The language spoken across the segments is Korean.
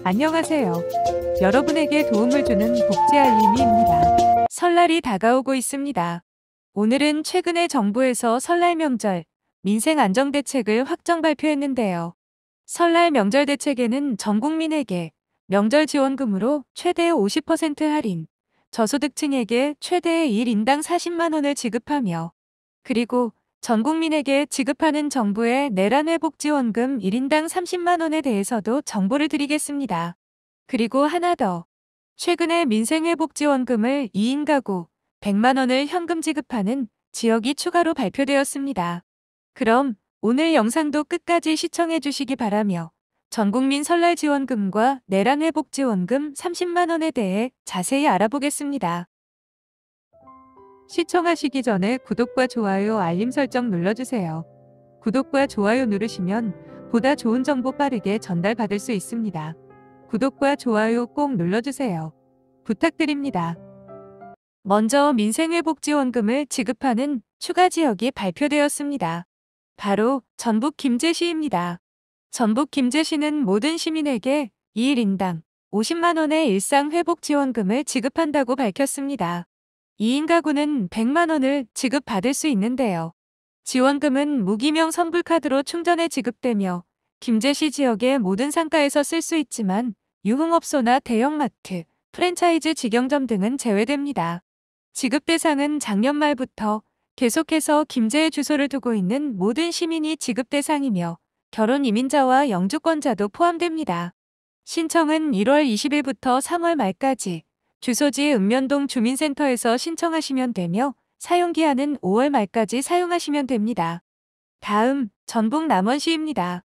안녕하세요. 여러분에게 도움을 주는 복지 알림이입니다. 설날이 다가오고 있습니다. 오늘은 최근에 정부에서 설날 명절 민생 안정 대책을 확정 발표했는데요. 설날 명절 대책에는 전 국민에게 명절 지원금으로 최대 50% 할인, 저소득층에게 최대 1인당 40만 원을 지급하며, 그리고 전 국민에게 지급하는 정부의 내란 회복 지원금 1인당 30만 원에 대해서도 정보를 드리겠습니다. 그리고 하나 더. 최근에 민생회복지원금을 2인 가구 100만 원을 현금 지급하는 지역이 추가로 발표되었습니다. 그럼 오늘 영상도 끝까지 시청해 주시기 바라며 전국민 설날 지원금과 내란 회복 지원금 30만 원에 대해 자세히 알아보겠습니다. 시청하시기 전에 구독과 좋아요, 알림 설정 눌러주세요. 구독과 좋아요 누르시면 보다 좋은 정보 빠르게 전달받을 수 있습니다. 구독과 좋아요 꼭 눌러주세요. 부탁드립니다. 먼저 민생회복지원금을 지급하는 추가 지역이 발표되었습니다. 바로 전북 김제시입니다. 전북 김제시는 모든 시민에게 2일인당 50만 원의 일상회복지원금을 지급한다고 밝혔습니다. 2인 가구는 100만 원을 지급받을 수 있는데요. 지원금은 무기명 선불카드로 충전해 지급되며 김제시 지역의 모든 상가에서 쓸 수 있지만 유흥업소나 대형마트, 프랜차이즈 직영점 등은 제외됩니다. 지급 대상은 작년 말부터 계속해서 김제에 주소를 두고 있는 모든 시민이 지급 대상이며 결혼 이민자와 영주권자도 포함됩니다. 신청은 1월 20일부터 3월 말까지 주소지 읍면동 주민센터에서 신청하시면 되며 사용기한은 5월 말까지 사용하시면 됩니다. 다음, 전북 남원시입니다.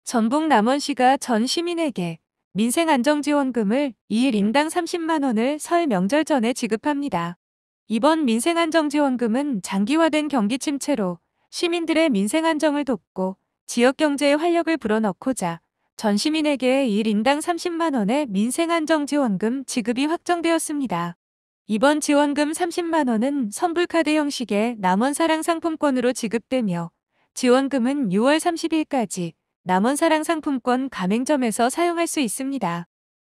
전북 남원시가 전 시민에게 민생안정지원금을 2일 인당 30만 원을 설 명절 전에 지급합니다. 이번 민생안정지원금은 장기화된 경기 침체로 시민들의 민생안정을 돕고 지역경제에 활력을 불어넣고자 전 시민에게 1인당 30만 원의 민생안정지원금 지급이 확정되었습니다. 이번 지원금 30만 원은 선불카드 형식의 남원사랑 상품권으로 지급되며 지원금은 6월 30일까지 남원사랑 상품권 가맹점에서 사용할 수 있습니다.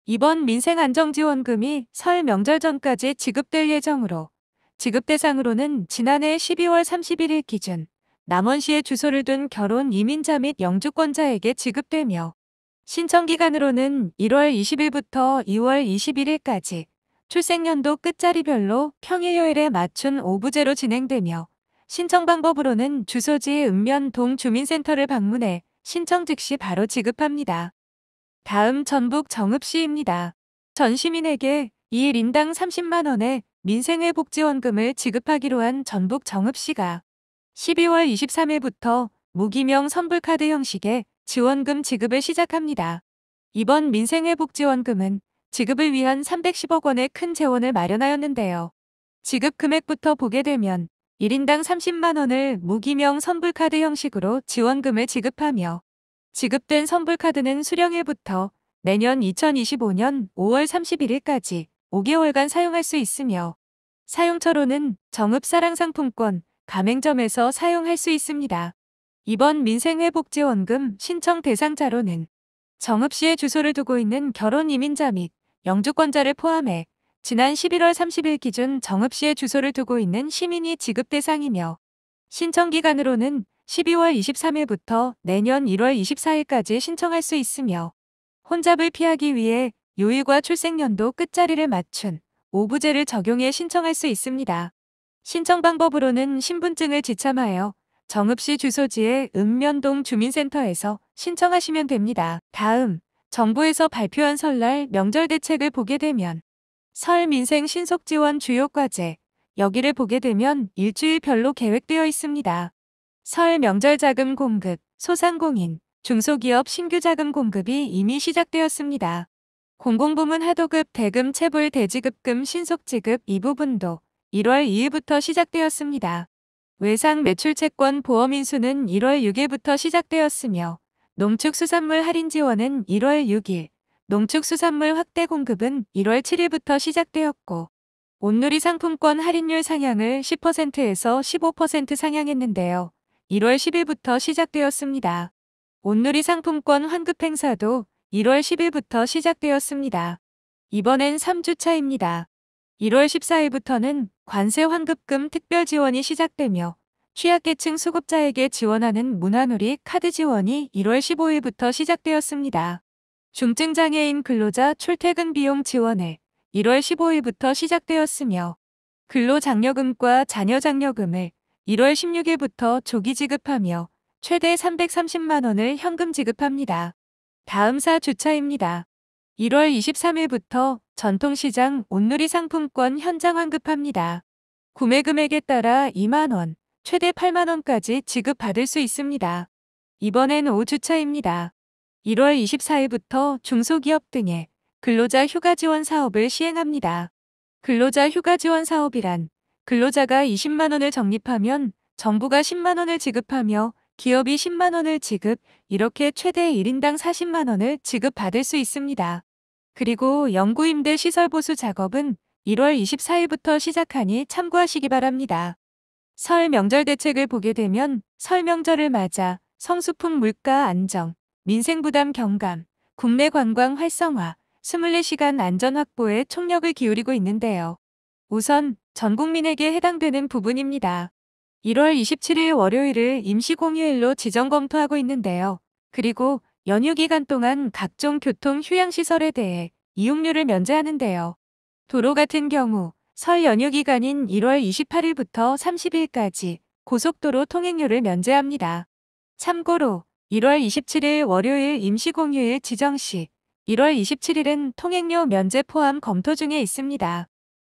이번 민생안정지원금이 설 명절 전까지 지급될 예정으로 지급 대상으로는 지난해 12월 31일 기준 남원시에 주소를 둔 결혼 이민자 및 영주권자에게 지급되며 신청기간으로는 1월 20일부터 2월 21일까지 출생연도 끝자리별로 평일요일에 맞춘 오부제로 진행되며 신청 방법으로는 주소지 읍면동 주민센터를 방문해 신청 즉시 바로 지급합니다. 다음 전북 정읍시입니다. 전 시민에게 2일 인당 30만 원의 민생회복지원금을 지급하기로 한 전북 정읍시가 12월 23일부터 무기명 선불카드 형식의 지원금 지급을 시작합니다. 이번 민생회복지원금은 지급을 위한 310억 원의 큰 재원을 마련하였는데요. 지급 금액부터 보게 되면 1인당 30만 원을 무기명 선불카드 형식으로 지원금을 지급하며 지급된 선불카드는 수령일부터 내년 2025년 5월 31일까지 5개월간 사용할 수 있으며 사용처로는 정읍사랑상품권 가맹점에서 사용할 수 있습니다. 이번 민생회복지원금 신청 대상자로는 정읍시에 주소를 두고 있는 결혼 이민자 및 영주권자를 포함해 지난 11월 30일 기준 정읍시에 주소를 두고 있는 시민이 지급 대상이며 신청기간으로는 12월 23일부터 내년 1월 24일까지 신청할 수 있으며 혼잡을 피하기 위해 요일과 출생연도 끝자리를 맞춘 오부제를 적용해 신청할 수 있습니다. 신청 방법으로는 신분증을 지참하여 정읍시 주소지의 읍면동 주민센터에서 신청하시면 됩니다. 다음, 정부에서 발표한 설날 명절 대책을 보게 되면 설 민생 신속 지원 주요 과제, 여기를 보게 되면 일주일별로 계획되어 있습니다. 설 명절 자금 공급, 소상공인, 중소기업 신규 자금 공급이 이미 시작되었습니다. 공공부문 하도급 대금 체불 대지급금 신속지급 이 부분도 1월 2일부터 시작되었습니다. 외상 매출채권 보험 인수는 1월 6일부터 시작되었으며 농축수산물 할인 지원은 1월 6일, 농축수산물 확대 공급은 1월 7일부터 시작되었고 온누리 상품권 할인율 상향을 10%에서 15% 상향했는데요. 1월 10일부터 시작되었습니다. 온누리 상품권 환급 행사도 1월 10일부터 시작되었습니다. 이번엔 3주차입니다. 1월 14일부터는 관세 환급금 특별 지원이 시작되며 취약계층 수급자에게 지원하는 문화누리 카드 지원이 1월 15일부터 시작되었습니다. 중증장애인 근로자 출퇴근 비용 지원을 1월 15일부터 시작되었으며 근로장려금과 자녀장려금을 1월 16일부터 조기 지급하며 최대 330만 원을 현금 지급합니다. 다음 4주차입니다. 1월 23일부터 전통시장 온누리 상품권 현장 환급합니다. 구매 금액에 따라 2만 원, 최대 8만 원까지 지급받을 수 있습니다. 이번엔 5주차입니다. 1월 24일부터 중소기업 등의 근로자 휴가 지원 사업을 시행합니다. 근로자 휴가 지원 사업이란 근로자가 20만 원을 적립하면 정부가 10만 원을 지급하며 기업이 10만 원을 지급, 이렇게 최대 1인당 40만 원을 지급받을 수 있습니다. 그리고 영구임대 시설 보수 작업은 1월 24일부터 시작하니 참고하시기 바랍니다. 설 명절 대책을 보게 되면 설 명절을 맞아 성수품 물가 안정, 민생 부담 경감, 국내 관광 활성화, 24시간 안전 확보에 총력을 기울이고 있는데요. 우선 전 국민에게 해당되는 부분입니다. 1월 27일 월요일을 임시공휴일로 지정 검토하고 있는데요. 그리고 연휴 기간 동안 각종 교통 휴양시설에 대해 이용료를 면제하는데요. 도로 같은 경우 설 연휴 기간인 1월 28일부터 30일까지 고속도로 통행료를 면제합니다. 참고로 1월 27일 월요일 임시공휴일 지정 시 1월 27일은 통행료 면제 포함 검토 중에 있습니다.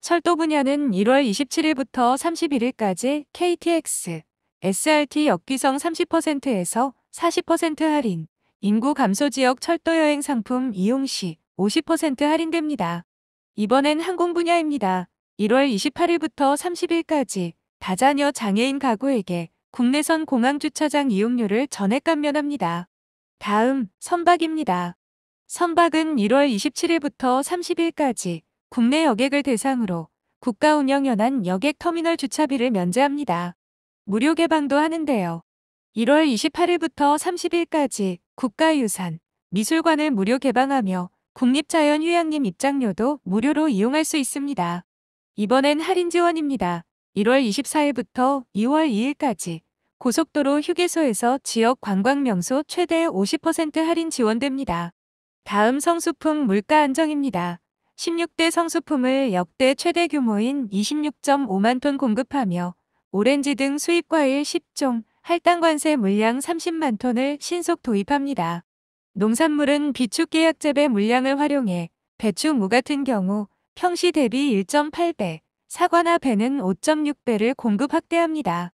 철도 분야는 1월 27일부터 31일까지 KTX, SRT 역귀성 30%에서 40% 할인, 인구 감소 지역 철도 여행 상품 이용 시 50% 할인됩니다. 이번엔 항공 분야입니다. 1월 28일부터 30일까지 다자녀 장애인 가구에게 국내선 공항 주차장 이용료를 전액 감면합니다. 다음 선박입니다. 선박은 1월 27일부터 30일까지 국내 여객을 대상으로 국가운영연한 여객터미널 주차비를 면제합니다. 무료 개방도 하는데요. 1월 28일부터 30일까지 국가유산, 미술관을 무료 개방하며 국립자연휴양림 입장료도 무료로 이용할 수 있습니다. 이번엔 할인 지원입니다. 1월 24일부터 2월 2일까지 고속도로 휴게소에서 지역 관광명소 최대 50% 할인 지원됩니다. 다음 성수품 물가 안정입니다. 16대 성수품을 역대 최대 규모인 26.5만 톤 공급하며 오렌지 등 수입과일 10종, 할당관세 물량 30만 톤을 신속 도입합니다. 농산물은 비축계약 재배 물량을 활용해 배추, 무 같은 경우 평시 대비 1.8배, 사과나 배는 5.6배를 공급 확대합니다.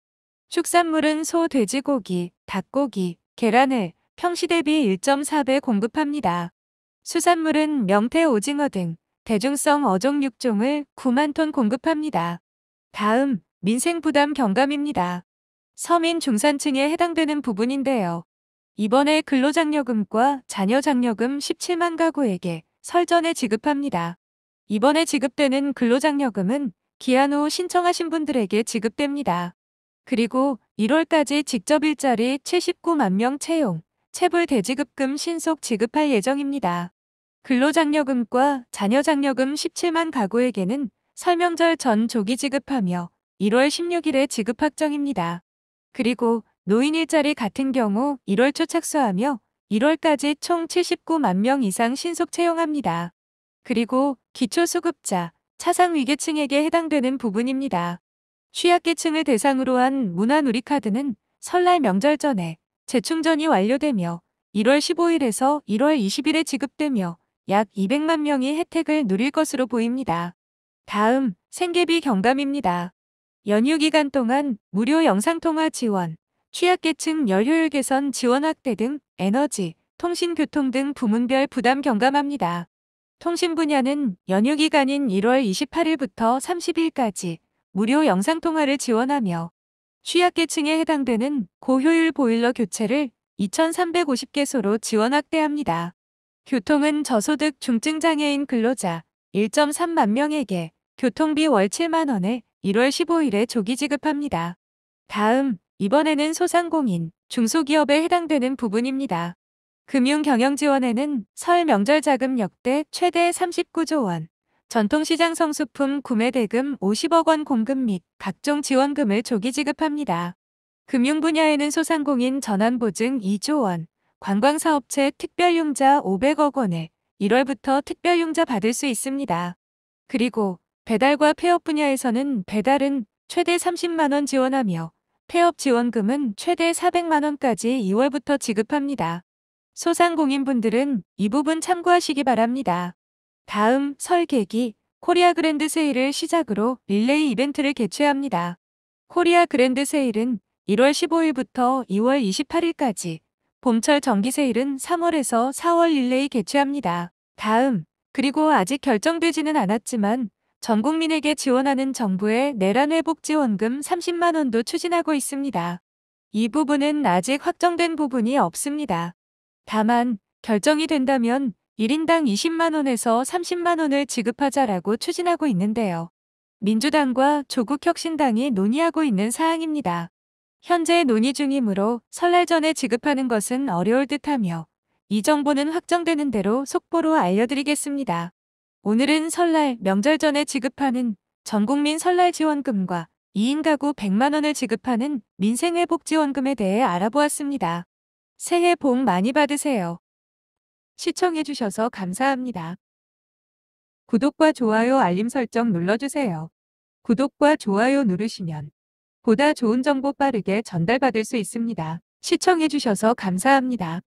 축산물은 소, 돼지고기, 닭고기, 계란을 평시 대비 1.4배 공급합니다. 수산물은 명태, 오징어 등 대중성 어종 6종을 9만 톤 공급합니다. 다음, 민생 부담 경감입니다. 서민 중산층에 해당되는 부분인데요. 이번에 근로장려금과 자녀장려금 17만 가구에게 설 전에 지급합니다. 이번에 지급되는 근로장려금은 기한 후 신청하신 분들에게 지급됩니다. 그리고 1월까지 직접 일자리 79만 명 채용, 체불 대지급금 신속 지급할 예정입니다. 근로장려금과 자녀장려금 17만 가구에게는 설명절 전 조기 지급하며 1월 16일에 지급 확정입니다. 그리고 노인 일자리 같은 경우 1월 초 착수하며 1월까지 총 79만 명 이상 신속 채용합니다. 그리고 기초수급자, 차상위계층에게 해당되는 부분입니다. 취약계층을 대상으로 한 문화누리카드는 설날 명절 전에 재충전이 완료되며 1월 15일에서 1월 20일에 지급되며 약 200만 명이 혜택을 누릴 것으로 보입니다. 다음, 생계비 경감입니다. 연휴 기간 동안 무료 영상통화 지원, 취약계층 열효율 개선 지원 확대 등 에너지, 통신, 교통 등 부문별 부담 경감합니다. 통신 분야는 연휴 기간인 1월 28일부터 30일까지 무료 영상통화를 지원하며 취약계층에 해당되는 고효율 보일러 교체를 2,350개소로 지원 확대합니다. 교통은 저소득 중증장애인 근로자 1.3만 명에게 교통비 월 7만 원을 1월 15일에 조기 지급합니다. 다음, 이번에는 소상공인, 중소기업에 해당되는 부분입니다. 금융경영지원에는 설 명절 자금 역대 최대 39조 원, 전통시장 성수품 구매 대금 50억 원 공급 및 각종 지원금을 조기 지급합니다. 금융 분야에는 소상공인 전환보증 2조 원, 관광사업체 특별융자 500억 원을 1월부터 특별융자 받을 수 있습니다. 그리고 배달과 폐업 분야에서는 배달은 최대 30만 원 지원하며 폐업 지원금은 최대 400만 원까지 2월부터 지급합니다. 소상공인분들은 이 부분 참고하시기 바랍니다. 다음 설 계기 코리아 그랜드 세일을 시작으로 릴레이 이벤트를 개최합니다. 코리아 그랜드 세일은 1월 15일부터 2월 28일까지, 봄철 정기 세일은 3월에서 4월 릴레이 개최합니다. 다음, 그리고 아직 결정되지는 않았지만 전 국민에게 지원하는 정부의 내란 회복 지원금 30만 원도 추진하고 있습니다. 이 부분은 아직 확정된 부분이 없습니다. 다만 결정이 된다면 1인당 20만 원에서 30만 원을 지급하자라고 추진하고 있는데요. 민주당과 조국혁신당이 논의하고 있는 사항입니다. 현재 논의 중이므로 설날 전에 지급하는 것은 어려울 듯하며 이 정보는 확정되는 대로 속보로 알려드리겠습니다. 오늘은 설날 명절 전에 지급하는 전국민 설날 지원금과 2인 가구 100만 원을 지급하는 민생회복지원금에 대해 알아보았습니다. 새해 복 많이 받으세요. 시청해주셔서 감사합니다. 구독과 좋아요 알림 설정 눌러주세요. 구독과 좋아요 누르시면 보다 좋은 정보 빠르게 전달받을 수 있습니다. 시청해주셔서 감사합니다.